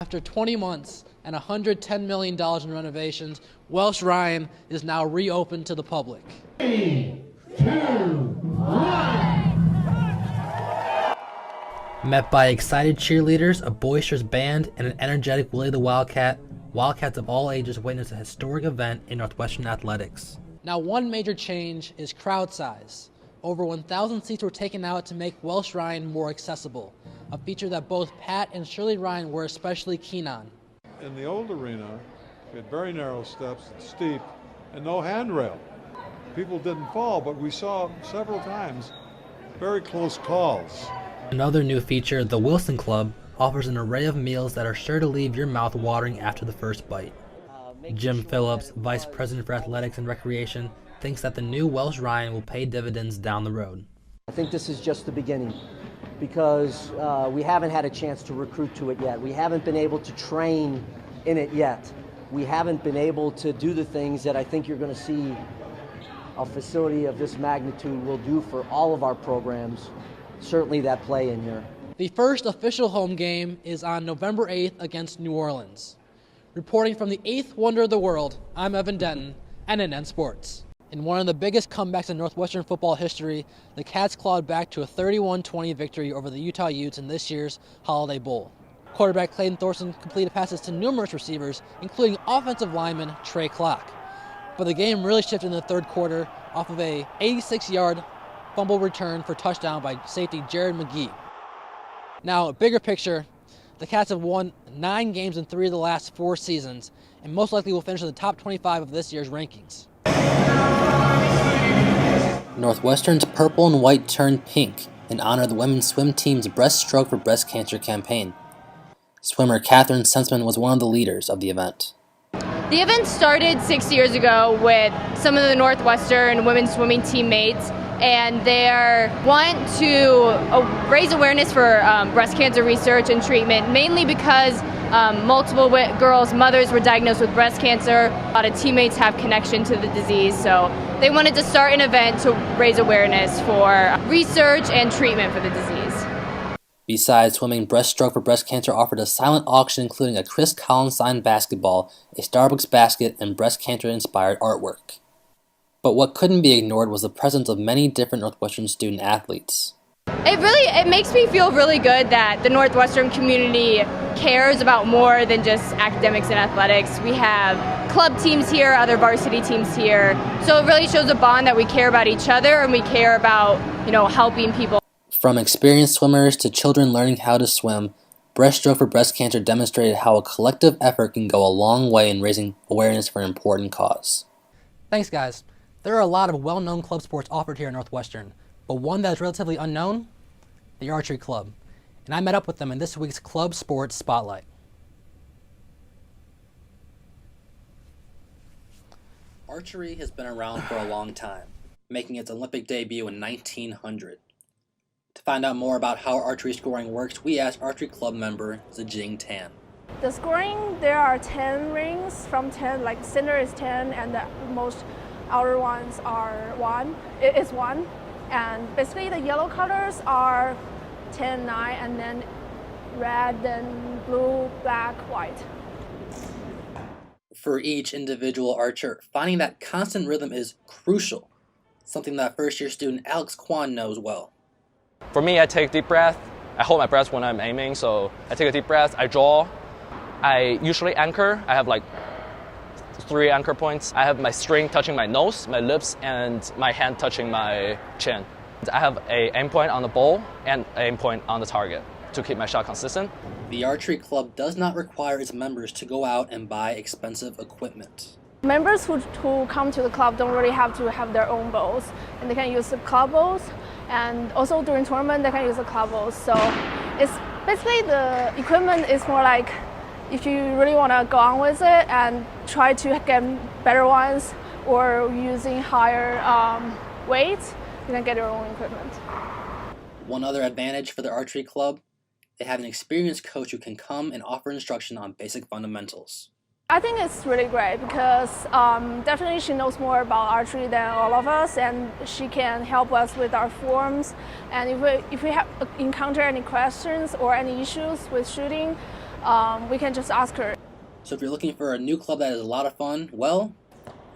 After 20 months and $110 million in renovations, Welsh Ryan is now reopened to the public. 3, 2, 1. Met by excited cheerleaders, a boisterous band, and an energetic Willie the Wildcat, Wildcats of all ages witnessed a historic event in Northwestern athletics. Now, one major change is crowd size. Over 1,000 seats were taken out to make Welsh Ryan more accessible, a feature that both Pat and Shirley Ryan were especially keen on. In the old arena, we had very narrow steps, steep, and no handrail. People didn't fall, but we saw several times very close calls. Another new feature, the Wilson Club, offers an array of meals that are sure to leave your mouth watering after the first bite. Jim Phillips, Vice President for Athletics and Recreation, thinks that the new Welsh Ryan will pay dividends down the road. I think this is just the beginning because we haven't had a chance to recruit to it yet. We haven't been able to train in it yet. We haven't been able to do the things that I think you're going to see a facility of this magnitude will do for all of our programs, certainly that play in here. The first official home game is on November 8th against New Orleans. Reporting from the 8th wonder of the world, I'm Evan Denton, NNN Sports. In one of the biggest comebacks in Northwestern football history, the Cats clawed back to a 31-20 victory over the Utah Utes in this year's Holiday Bowl. Quarterback Clayton Thorson completed passes to numerous receivers, including offensive lineman Trey Clark. But the game really shifted in the third quarter off of a 86-yard fumble return for touchdown by safety Jared McGee. Now, bigger picture, the Cats have won 9 games in 3 of the last 4 seasons, and most likely will finish in the top 25 of this year's rankings. Northwestern's purple and white turned pink in honor of the women's swim team's Breaststroke for Breast Cancer campaign. Swimmer Catherine Sensman was one of the leaders of the event. The event started 6 years ago with some of the Northwestern women's swimming teammates, and they want to raise awareness for breast cancer research and treatment, mainly because multiple girls' mothers were diagnosed with breast cancer. A lot of teammates have connection to the disease, so they wanted to start an event to raise awareness for research and treatment for the disease. Besides swimming, Breaststroke for Breast Cancer offered a silent auction including a Chris Collins signed basketball, a Starbucks basket, and breast cancer-inspired artwork. But what couldn't be ignored was the presence of many different Northwestern student athletes. It makes me feel really good that the Northwestern community cares about more than just academics and athletics. We have club teams here, other varsity teams here. So it really shows a bond that we care about each other and we care about, helping people. From experienced swimmers to children learning how to swim, Breaststroke for Breast Cancer demonstrated how a collective effort can go a long way in raising awareness for an important cause. Thanks, guys. There are a lot of well-known club sports offered here at Northwestern, but one that is relatively unknown, the Archery Club. And I met up with them in this week's Club Sports Spotlight. Archery has been around for a long time, making its Olympic debut in 1900. To find out more about how archery scoring works, we asked Archery Club member Zijing Tan. The scoring, there are 10 rings from 10, like center is 10 and the most outer ones are 1. It is 1. And basically the yellow colors are 10, 9, and then red, then blue, black, white. For each individual archer, finding that constant rhythm is crucial, something that first-year student Alex Kwan knows well. For me, I take a deep breath. I hold my breath when I'm aiming, so I take a deep breath, I draw. I usually anchor. I have like 3 anchor points. I have my string touching my nose, my lips, and my hand touching my chin. I have an aim point on the bowl and an aim point on the target to keep my shot consistent. The Archery Club does not require its members to go out and buy expensive equipment. Members who come to the club don't really have to have their own bows, and they can use the club bows, and also during tournament they can use the club bows. So it's basically the equipment is more like if you really want to go on with it and try to get better ones or using higher weights, you can get your own equipment. One other advantage for the Archery Club, they have an experienced coach who can come and offer instruction on basic fundamentals. I think it's really great because definitely she knows more about archery than all of us, and she can help us with our forms. And if we have encounter any questions or any issues with shooting, we can just ask her. So if you're looking for a new club that is a lot of fun, well,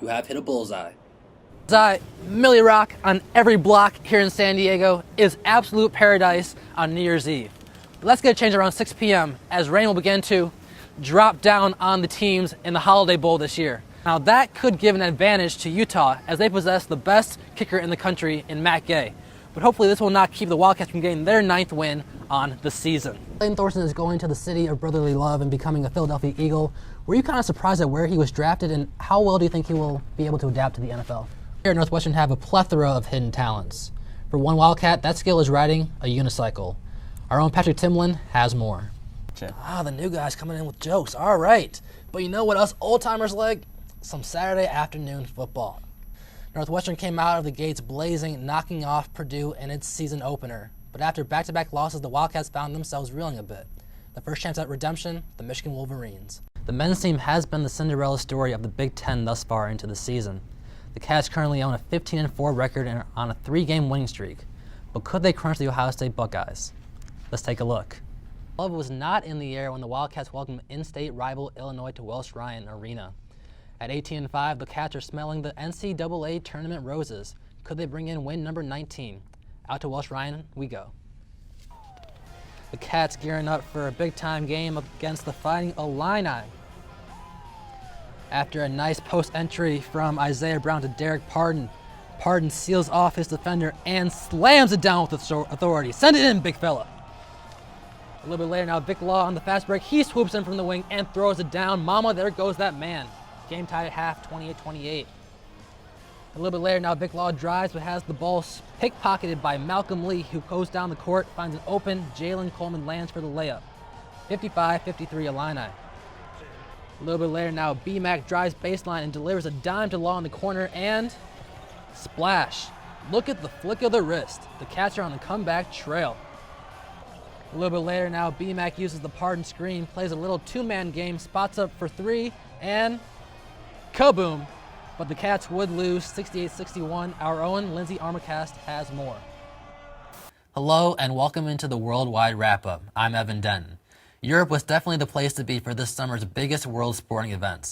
you have hit a bullseye. Millie Rock on every block here in San Diego is absolute paradise on New Year's Eve. But let's get a change around 6 p.m. as rain will begin to drop down on the teams in the Holiday Bowl this year. Now that could give an advantage to Utah as they possess the best kicker in the country in Matt Gay. But hopefully this will not keep the Wildcats from getting their 9th win on the season. Clayton Thorson is going to the city of brotherly love and becoming a Philadelphia Eagle. Were you kind of surprised at where he was drafted, and how well do you think he will be able to adapt to the NFL? Here at Northwestern have a plethora of hidden talents. For one Wildcat, that skill is riding a unicycle. Our own Patrick Timlin has more. The new guy's coming in with jokes. All right. But you know what us old-timers like? Some Saturday afternoon football. Northwestern came out of the gates blazing, knocking off Purdue in its season opener. But after back-to-back losses, the Wildcats found themselves reeling a bit. The first chance at redemption, the Michigan Wolverines. The men's team has been the Cinderella story of the Big Ten thus far into the season. The Cats currently own a 15-4 record and are on a 3-game winning streak. But could they crunch the Ohio State Buckeyes? Let's take a look. Love was not in the air when the Wildcats welcomed in-state rival Illinois to Welsh Ryan Arena. At 18-5, the Cats are smelling the NCAA tournament roses. Could they bring in win number 19? Out to Welsh Ryan we go. The Cats gearing up for a big-time game against the Fighting Illini. After a nice post entry from Isaiah Brown to Derek Pardon, Pardon seals off his defender and slams it down with authority. Send it in, big fella. A little bit later now, Vic Law on the fast break. He swoops in from the wing and throws it down. Mama, there goes that man. Game tied at half, 28-28. A little bit later now, Vic Law drives but has the ball pickpocketed by Malcolm Lee, who goes down the court, finds an open. Jalen Coleman lands for the layup. 55-53 Illini. A little bit later now, B-Mac drives baseline and delivers a dime to Law in the corner, and splash. Look at the flick of the wrist. The Cats are on the comeback trail. A little bit later now, B-Mac uses the Pardon screen, plays a little two-man game, spots up for three, and kaboom. But the Cats would lose 68-61. Our own Lindsay Armacast has more. Hello and welcome into the Worldwide Wrap-Up. I'm Evan Denton. Europe was definitely the place to be for this summer's biggest world sporting events.